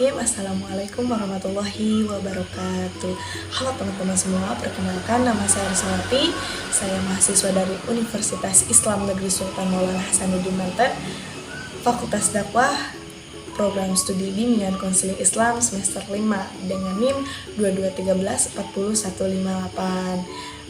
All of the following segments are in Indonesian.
Bismillahirrahmanirrahim. Assalamualaikum warahmatullahi wabarakatuh. Halo teman-teman semua, perkenalkan nama saya Rusmawati. Saya mahasiswa dari Universitas Islam Negeri Sultan Maulana Hasanuddin Banten, Fakultas Dakwah, Program Studi Bimbingan Konseling Islam semester 5 dengan NIM 22134058.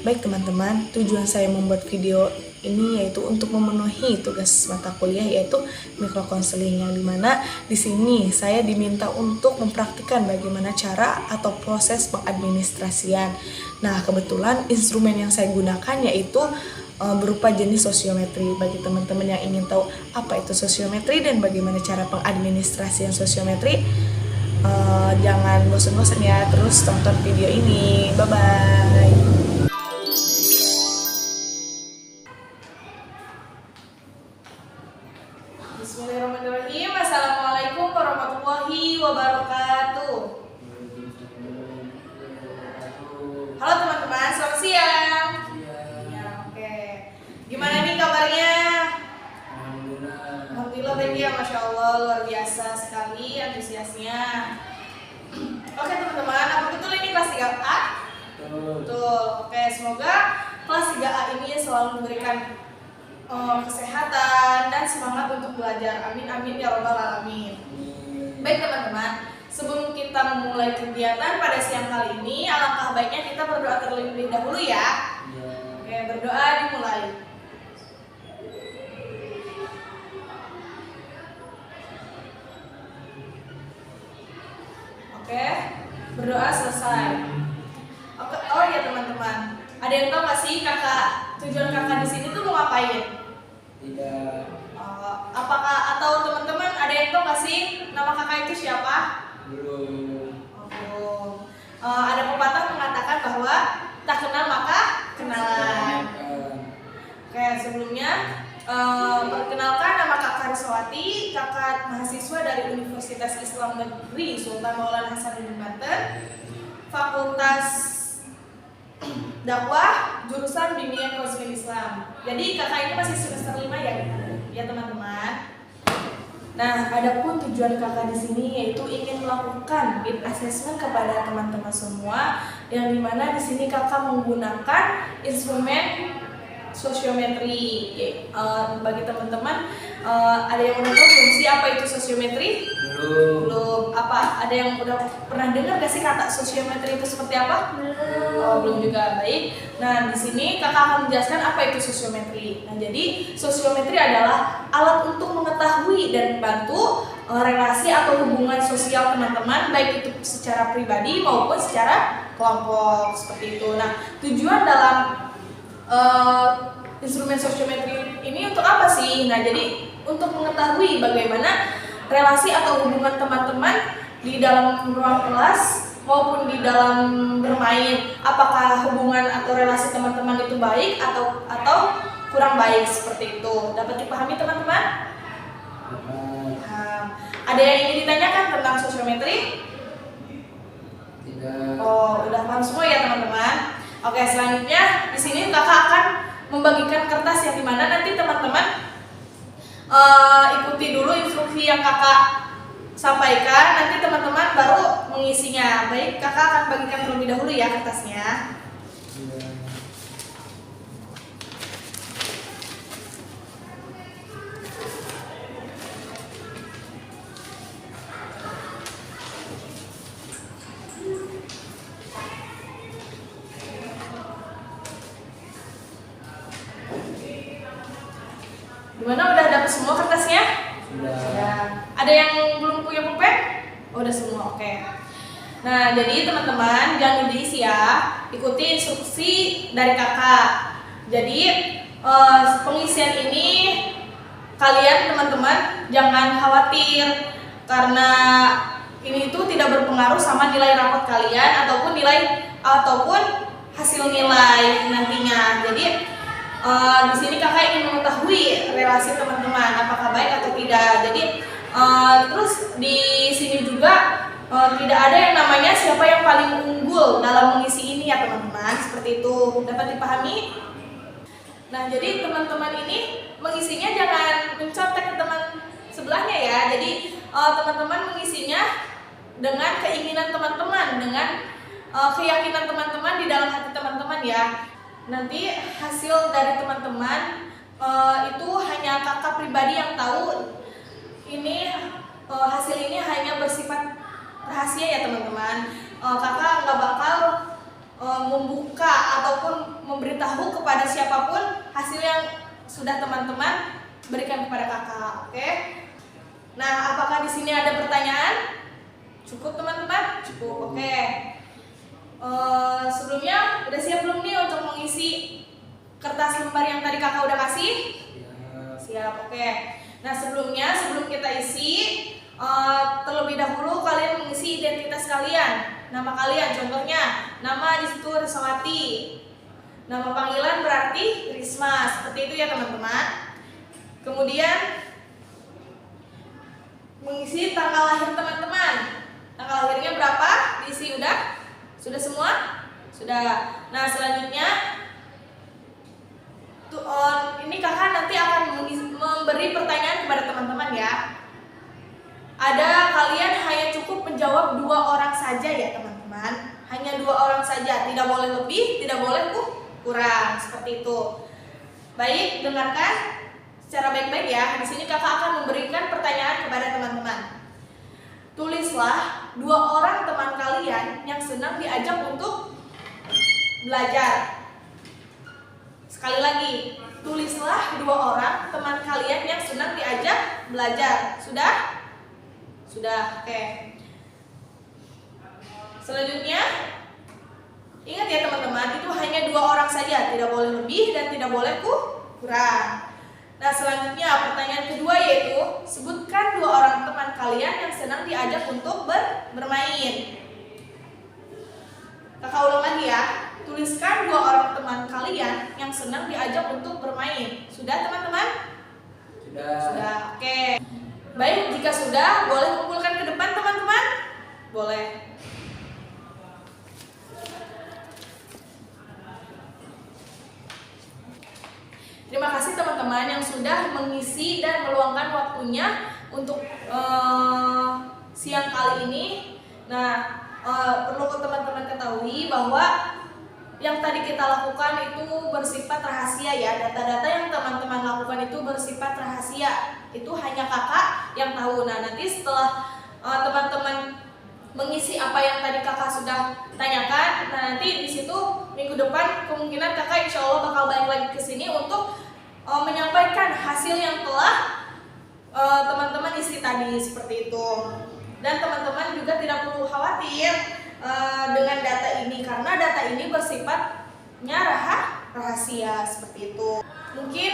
Baik teman-teman, tujuan saya membuat video ini yaitu untuk memenuhi tugas mata kuliah yaitu mikrokonseling, yang dimana di sini saya diminta untuk mempraktikkan bagaimana cara atau proses pengadministrasian. Nah, kebetulan instrumen yang saya gunakan yaitu berupa jenis sosiometri. Bagi teman-teman yang ingin tahu apa itu sosiometri dan bagaimana cara pengadministrasian sosiometri, jangan bosan-bosan ya, terus tonton video ini. Bye-bye. Bismillahirrahmanirrahim. Assalamualaikum warahmatullahi wabarakatuh. Halo teman-teman, selamat siang. Ya, oke. Gimana nih kabarnya? Alhamdulillah baik ya, Masya Allah, luar biasa sekali antusiasnya. Oke teman-teman, apa betul ini kelas 3A? Betul. Oke, semoga kelas 3A ini selalu memberikan kesehatan dan semangat untuk belajar. Amin amin ya robbal alamin. Baik teman-teman, sebelum kita memulai kegiatan pada siang kali ini, alangkah baiknya kita berdoa terlebih dahulu ya. Oke, berdoa dimulai. Oke, berdoa selesai. Oke, oh ya teman-teman, ada yang tahu nggak sih tujuan kakak di sini tuh mau ngapain? Tidak. Apakah atau teman-teman ada yang tahu nggak sih nama kakak itu siapa? Belum. Belum. Ada pepatah mengatakan bahwa tak kenal maka kenalan. Oke, sebelumnya perkenalkan, nama kakak Rusmawati, kakak mahasiswa dari Universitas Islam Negeri Sultan Maulana Hasanuddin Banten, Fakultas Dakwah, jurusan Bimbingan Konseling Islam. Jadi kakak ini masih semester 5 ya teman-teman. Nah, adapun tujuan kakak di sini yaitu ingin melakukan gap assessment kepada teman-teman semua, yang dimana di sini kakak menggunakan instrumen sosiometri. Bagi teman-teman, ada yang udah tahu belum sih apa itu sosiometri? Belum. Apa? Ada yang udah pernah dengar gak sih kata sosiometri itu seperti apa? Belum juga. Baik. Nah, di sini kakak akan menjelaskan apa itu sosiometri. Nah, jadi sosiometri adalah alat untuk mengetahui dan membantu relasi atau hubungan sosial teman-teman, baik itu secara pribadi maupun secara kelompok, seperti itu. Nah, tujuan dalam instrumen sosiometri ini untuk apa sih? Nah, jadi untuk mengetahui bagaimana relasi atau hubungan teman-teman di dalam ruang kelas maupun di dalam bermain, apakah hubungan atau relasi teman-teman itu baik atau kurang baik, seperti itu. Dapat dipahami teman-teman? Ada yang ingin ditanyakan tentang sosiometri? Tidak. Oh, udah paham semua ya teman-teman. Oke, selanjutnya di sini kakak akan membagikan kertas yang dimana nanti teman-teman ikuti dulu instruksi yang kakak sampaikan, nanti teman-teman baru mengisinya. Baik, kakak akan bagikan terlebih dahulu ya kertasnya. Gimana, udah dapet semua kertasnya? Sudah. Ada yang belum punya pulpen? Oh, udah semua, oke. Nah, jadi teman-teman jangan diisi ya, ikuti instruksi dari kakak. Jadi pengisian ini kalian teman-teman jangan khawatir, karena ini tuh tidak berpengaruh sama nilai rapot kalian ataupun hasil nilai nantinya. Jadi di sini kakak ingin mengetahui relasi teman-teman apakah baik atau tidak. Jadi terus di sini juga tidak ada yang namanya siapa yang paling unggul dalam mengisi ini ya teman-teman, seperti itu. Dapat dipahami? Nah, jadi teman-teman ini mengisinya jangan mencontek ke teman sebelahnya ya. Jadi teman-teman mengisinya dengan keinginan teman-teman, dengan keyakinan teman-teman di dalam hati teman-teman ya. Nanti hasil dari teman-teman itu hanya kakak pribadi yang tahu. Ini hasil ini hanya bersifat rahasia ya teman-teman. Kakak nggak bakal membuka ataupun memberitahu kepada siapapun hasil yang sudah teman-teman berikan kepada kakak. Oke? Nah, apakah di sini ada pertanyaan? Cukup teman-teman? Cukup. Oke. Sebelumnya udah siap belum nih untuk mengisi kertas lembar yang tadi kakak udah kasih? Siap. Oke. Nah, sebelum kita isi, terlebih dahulu kalian mengisi identitas kalian. Nama kalian, contohnya nama di situ Rismawati. Nama panggilan berarti Risma. Seperti itu ya teman-teman. Kemudian mengisi tanggal lahir teman-teman. Tanggal lahirnya berapa? Diisi udah? Sudah semua? Sudah. Nah, selanjutnya ini kakak nanti akan memberi pertanyaan kepada teman-teman ya. Kalian hanya cukup menjawab 2 orang saja ya teman-teman. Hanya 2 orang saja, tidak boleh lebih, tidak boleh kurang, seperti itu. Baik, dengarkan secara baik-baik ya. Di sini kakak akan memberikan pertanyaan kepada teman-teman. Tulislah 2 orang teman kalian yang senang diajak untuk belajar. Sekali lagi, tulislah 2 orang teman kalian yang senang diajak belajar. Sudah? Sudah, oke. Selanjutnya, ingat ya teman-teman, itu hanya 2 orang saja, tidak boleh lebih dan tidak boleh kurang. Nah, selanjutnya pertanyaan kedua yaitu sebutkan 2 orang teman kalian yang senang diajak untuk bermain. Kakak ulang lagi ya. Tuliskan 2 orang teman kalian yang senang diajak untuk bermain. Sudah teman-teman? Sudah. Oke. Baik, jika sudah, boleh kumpulkan ke depan teman-teman? Boleh. Terima kasih teman-teman yang sudah mengisi dan meluangkan waktunya untuk siang kali ini. Nah, perlu teman-teman ketahui bahwa yang tadi kita lakukan itu bersifat rahasia ya. Data-data yang teman-teman lakukan itu bersifat rahasia. Itu hanya kakak yang tahu. Nah, nanti setelah teman-teman mengisi apa yang tadi kakak sudah tanyakan, nah nanti di situ minggu depan kemungkinan kakak insya Allah bakal balik lagi ke sini untuk menyampaikan hasil yang telah teman-teman isi tadi, seperti itu. Dan teman-teman juga tidak perlu khawatir dengan data ini, karena data ini bersifatnya rahasia, seperti itu. Mungkin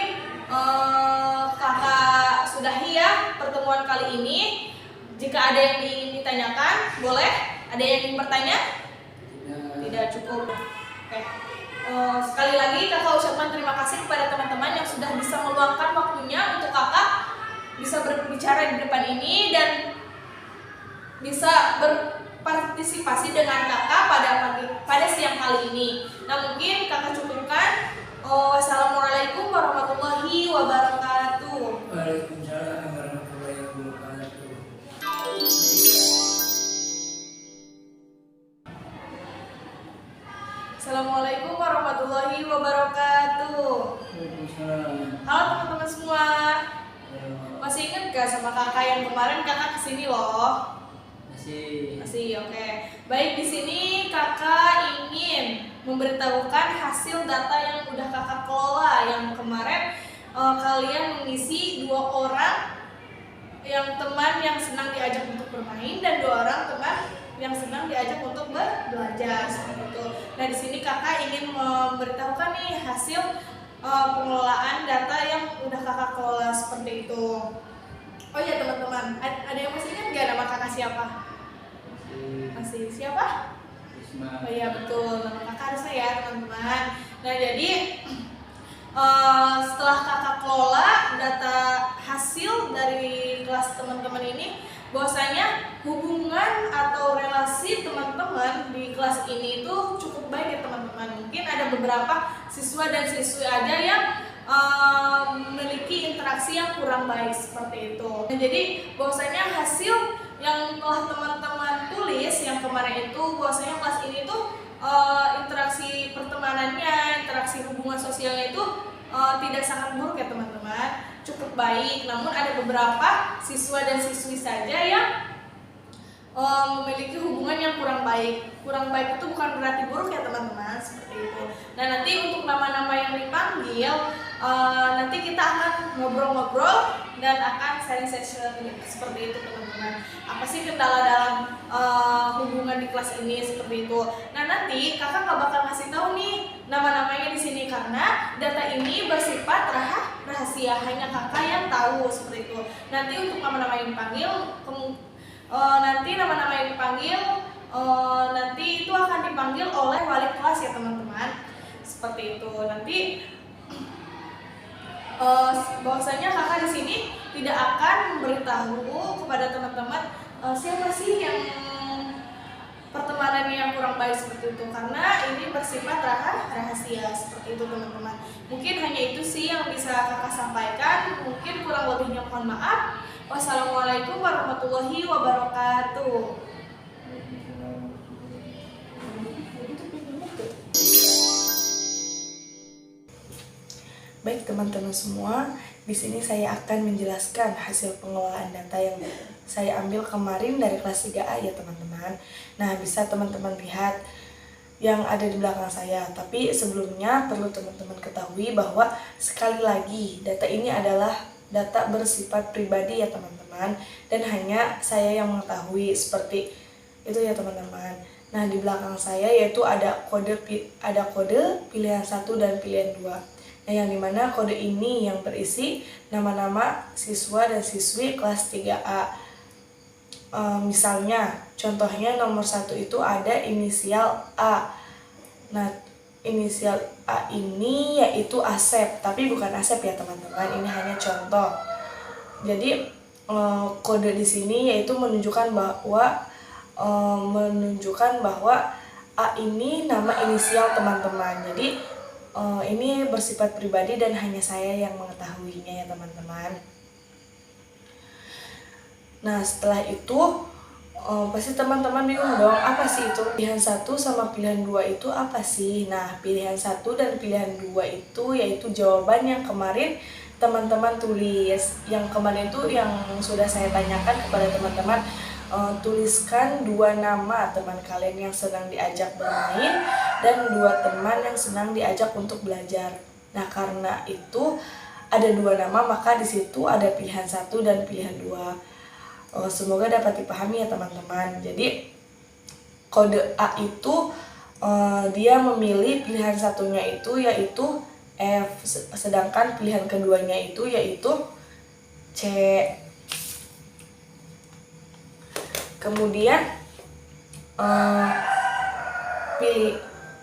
kakak sudahi ya pertemuan kali ini. Jika ada yang ingin ditanyakan, boleh? Ada yang ingin bertanya? Tidak cukup. Oke. Sekali lagi kakak ucapkan terima kasih kepada teman-teman yang sudah bisa meluangkan waktunya untuk kakak bisa berbicara di depan ini dan bisa berpartisipasi dengan kakak pada siang kali ini. Nah, mungkin kakak cukupkan. Wassalamualaikum warahmatullahi wabarakatuh. Waalaikumsalam warahmatullahi wabarakatuh. Assalamualaikum warahmatullahi wabarakatuh. Halo teman-teman semua. Masih ingat gak sama kakak yang kemarin kakak kesini loh? Masih, oke. Baik, di sini kakak ingin memberitahukan hasil data yang udah kakak kelola. Yang kemarin kalian mengisi 2 orang yang teman yang senang diajak untuk bermain dan 2 orang teman yang senang diajak untuk belajar, seperti itu. Nah, di sini kakak ingin memberitahukan nih hasil pengelolaan data yang udah kakak kelola, seperti itu. Oh ya teman-teman, ada yang masih ingat gak nama kakak siapa? Masih siapa? Risma. Oh iya betul, nama kakak Risma ya teman-teman. Nah, jadi setelah kakak kelola data hasil dari kelas teman-teman ini, bahwasanya hubungan atau relasi teman-teman di kelas ini itu cukup baik ya teman-teman. Mungkin ada beberapa siswa dan siswi aja yang memiliki interaksi yang kurang baik, seperti itu. Nah, jadi bahwasanya hasil yang telah teman-teman tulis tulis yang kemarin itu bahwasanya kelas ini tuh interaksi pertemanannya, interaksi hubungan sosialnya itu tidak sangat buruk ya teman-teman, cukup baik. Namun ada beberapa siswa dan siswi saja yang memiliki hubungan yang kurang baik. Kurang baik itu bukan berarti buruk ya teman-teman, seperti itu. Nah nanti untuk nama-nama yang dipanggil, nanti kita akan ngobrol-ngobrol dan akan sharing session seperti itu teman-teman. Apa sih kendala dalam hubungan di kelas ini seperti itu. Nah nanti kakak nggak bakal ngasih tahu nih nama-namanya di sini karena data ini bersifat rahasia, hanya kakak yang tahu seperti itu. Nanti untuk nama-nama yang dipanggil nanti nama-nama yang dipanggil nanti itu akan dipanggil oleh wali kelas ya teman-teman, seperti itu. Nanti bahwasanya kakak di sini tidak akan memberitahu kepada teman-teman siapa sih yang pertemanannya yang kurang baik seperti itu, karena ini bersifat rahasia seperti itu teman-teman. Mungkin hanya itu sih yang bisa kakak sampaikan, mungkin kurang lebihnya mohon maaf. Wassalamualaikum warahmatullahi wabarakatuh. Baik teman-teman semua, di sini saya akan menjelaskan hasil pengelolaan data yang saya ambil kemarin dari kelas 3A ya teman-teman. Nah, bisa teman-teman lihat yang ada di belakang saya. Tapi sebelumnya perlu teman-teman ketahui bahwa sekali lagi data ini adalah data bersifat pribadi ya teman-teman, dan hanya saya yang mengetahui, seperti itu ya teman-teman. Nah, di belakang saya yaitu ada kode pilihan 1 dan pilihan 2. Nah, yang dimana kode ini yang berisi nama-nama siswa dan siswi kelas 3A. Misalnya, contohnya nomor 1 itu ada inisial A. Nah, inisial A ini yaitu Asep, tapi bukan Asep ya teman-teman, ini hanya contoh. Jadi, kode di sini yaitu menunjukkan bahwa A ini nama inisial teman-teman. Jadi, ini bersifat pribadi dan hanya saya yang mengetahuinya ya teman-teman. Nah, setelah itu pasti teman-teman bingung dong, apa sih itu pilihan 1 sama pilihan 2 itu apa sih? Nah, pilihan 1 dan pilihan 2 itu yaitu jawaban yang kemarin teman-teman tulis. Yang kemarin itu yang sudah saya tanyakan kepada teman-teman, tuliskan 2 nama teman kalian yang sedang diajak bermain dan 2 teman yang sedang diajak untuk belajar. Nah, karena itu ada 2 nama, maka di situ ada pilihan 1 dan pilihan 2. Semoga dapat dipahami ya teman-teman. Jadi kode A itu dia memilih pilihan satunya itu yaitu F, sedangkan pilihan keduanya itu yaitu C. Kemudian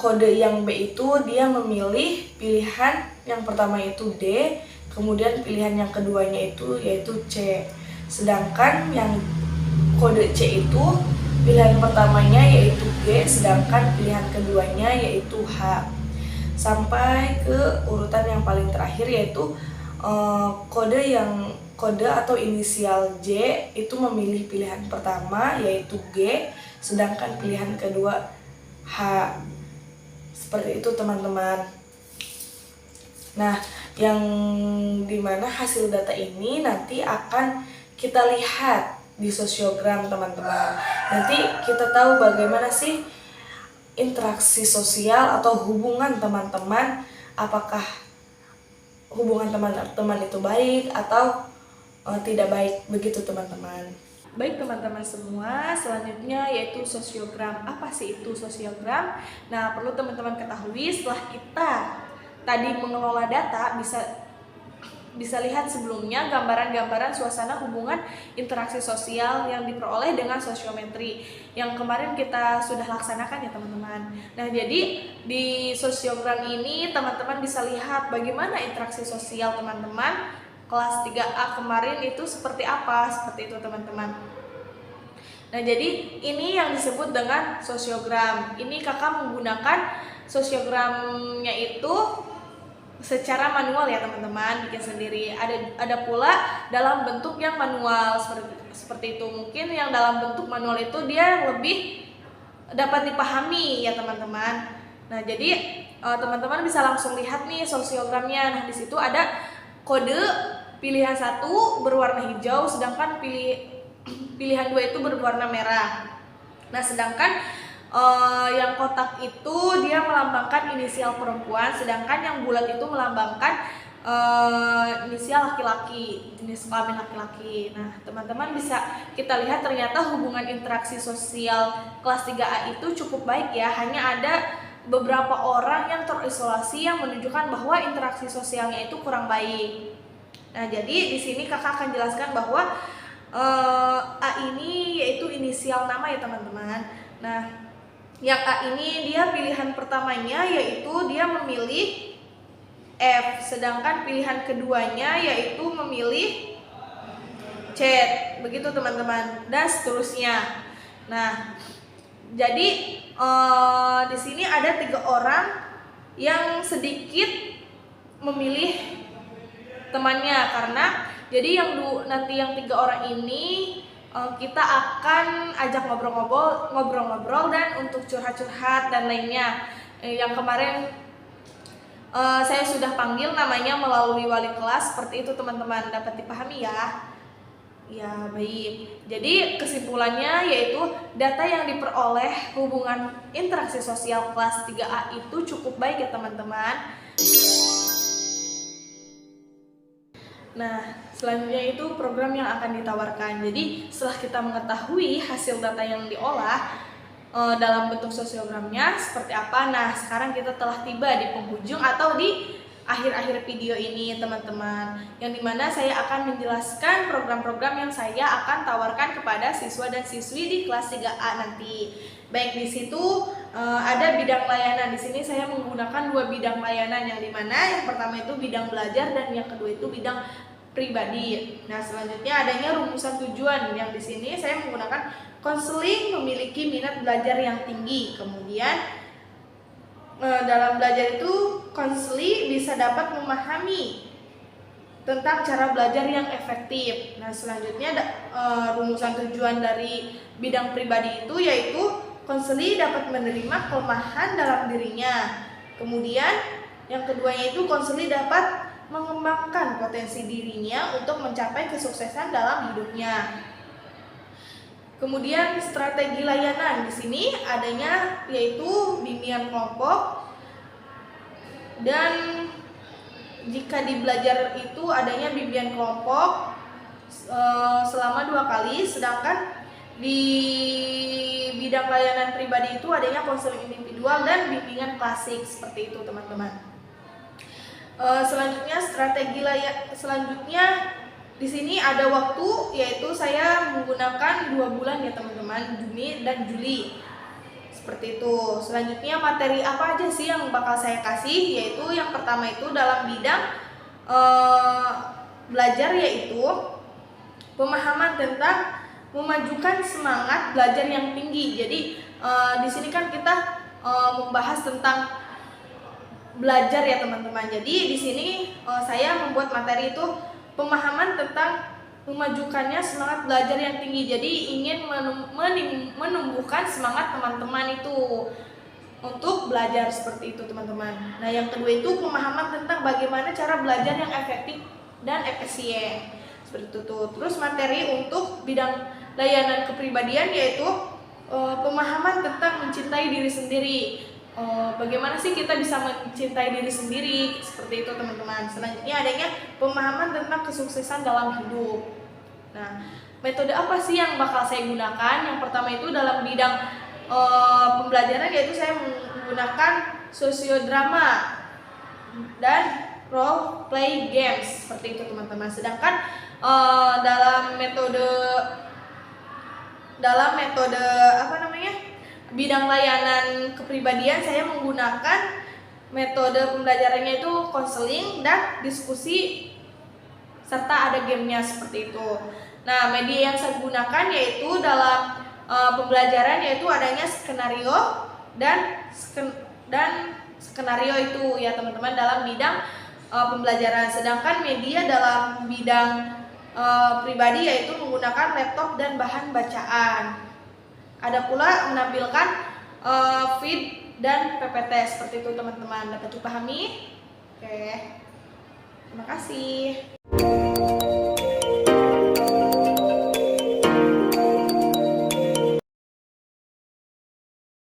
kode yang B itu dia memilih pilihan yang pertama itu D, kemudian pilihan yang keduanya itu yaitu C. Sedangkan yang kode C itu pilihan pertamanya yaitu G, sedangkan pilihan keduanya yaitu H. Sampai ke urutan yang paling terakhir yaitu kode atau inisial J itu memilih pilihan pertama yaitu G, sedangkan pilihan kedua H. Seperti itu teman-teman. Nah, yang dimana hasil data ini nanti akan kita lihat di sosiogram teman-teman. Nanti kita tahu bagaimana sih interaksi sosial atau hubungan teman-teman, apakah hubungan teman-teman itu baik atau tidak baik, begitu teman-teman. Baik teman-teman semua, selanjutnya yaitu sosiogram. Apa sih itu sosiogram? Nah, perlu teman-teman ketahui setelah kita tadi mengelola data, bisa lihat sebelumnya gambaran-gambaran suasana hubungan interaksi sosial yang diperoleh dengan sosiometri yang kemarin kita sudah laksanakan ya teman-teman. Nah, jadi di sosiogram ini teman-teman bisa lihat bagaimana interaksi sosial teman-teman kelas 3A kemarin itu seperti apa, seperti itu teman-teman. Nah, jadi ini yang disebut dengan sosiogram. Ini kakak menggunakan sosiogramnya itu secara manual ya teman-teman, bikin sendiri. Ada pula dalam bentuk yang manual seperti itu. Mungkin yang dalam bentuk manual itu dia lebih dapat dipahami ya teman-teman. Nah, jadi teman-teman bisa langsung lihat nih sosiogramnya. Nah, di situ ada kode pilihan 1 berwarna hijau, sedangkan pilihan 2 itu berwarna merah. Nah, sedangkan yang kotak itu dia melambangkan inisial perempuan, sedangkan yang bulat itu melambangkan inisial laki-laki, jenis kelamin laki-laki. Nah, teman-teman bisa kita lihat ternyata hubungan interaksi sosial kelas 3A itu cukup baik ya. Hanya ada beberapa orang yang terisolasi yang menunjukkan bahwa interaksi sosialnya itu kurang baik. Nah, jadi di sini kakak akan jelaskan bahwa A ini yaitu inisial nama ya teman-teman. Nah, yang A ini dia pilihan pertamanya yaitu dia memilih F, sedangkan pilihan keduanya yaitu memilih C. Begitu teman-teman, dan seterusnya. Nah, jadi di sini ada 3 orang yang sedikit memilih temannya, karena jadi nanti yang 3 orang ini kita akan ajak ngobrol-ngobrol dan untuk curhat-curhat dan lainnya. Yang kemarin saya sudah panggil namanya melalui wali kelas, seperti itu teman-teman, dapat dipahami ya? Ya, baik. Jadi kesimpulannya yaitu data yang diperoleh hubungan interaksi sosial kelas 3A itu cukup baik ya teman-teman. Nah, selanjutnya itu program yang akan ditawarkan. Jadi setelah kita mengetahui hasil data yang diolah dalam bentuk sosiogramnya seperti apa, nah sekarang kita telah tiba di penghujung atau di akhir-akhir video ini teman-teman, yang dimana saya akan menjelaskan program-program yang saya akan tawarkan kepada siswa dan siswi di kelas 3A nanti. Baik, di situ ada bidang layanan. Di sini saya menggunakan 2 bidang layanan, yang dimana yang pertama itu bidang belajar dan yang kedua itu bidang pribadi. Nah, selanjutnya adanya rumusan tujuan, yang di sini saya menggunakan konseling memiliki minat belajar yang tinggi. Kemudian dalam belajar itu konseling bisa dapat memahami tentang cara belajar yang efektif. Nah, selanjutnya rumusan tujuan dari bidang pribadi itu yaitu konseling dapat menerima kelemahan dalam dirinya. Kemudian yang keduanya itu konseling dapat mengembangkan potensi dirinya untuk mencapai kesuksesan dalam hidupnya. Kemudian strategi layanan, di sini adanya yaitu bimbingan kelompok, dan jika di belajar itu adanya bimbingan kelompok selama 2 kali, sedangkan di bidang layanan pribadi itu adanya konseling individual dan bimbingan klasik, seperti itu teman-teman. Selanjutnya selanjutnya di sini ada waktu, yaitu saya menggunakan 2 bulan ya teman-teman, Juni dan Juli, seperti itu. Selanjutnya materi apa aja sih yang bakal saya kasih, yaitu yang pertama itu dalam bidang belajar, yaitu pemahaman tentang memajukan semangat belajar yang tinggi. Jadi di sini kan kita membahas tentang belajar ya teman-teman. Jadi di sini saya membuat materi itu pemahaman tentang memajukannya semangat belajar yang tinggi. Jadi ingin menumbuhkan semangat teman-teman itu untuk belajar, seperti itu teman-teman. Nah, yang kedua itu pemahaman tentang bagaimana cara belajar yang efektif dan efisien, seperti itu tuh. Terus materi untuk bidang layanan kepribadian yaitu pemahaman tentang mencintai diri sendiri. Bagaimana sih kita bisa mencintai diri sendiri, seperti itu teman-teman. Selanjutnya adanya pemahaman tentang kesuksesan dalam hidup. Nah, metode apa sih yang bakal saya gunakan? Yang pertama itu dalam bidang pembelajaran, yaitu saya menggunakan sosiodrama dan role play games, seperti itu teman-teman. Sedangkan dalam metode bidang layanan kepribadian, saya menggunakan metode pembelajarannya itu konseling dan diskusi serta ada gamenya, seperti itu. Nah, media yang saya gunakan yaitu dalam pembelajaran yaitu adanya skenario dan skenario itu ya teman-teman dalam bidang pembelajaran. Sedangkan media dalam bidang pribadi yaitu menggunakan laptop dan bahan bacaan. Ada pula menampilkan feed dan PPT seperti itu teman-teman. Dapat dipahami? Oke. Terima kasih.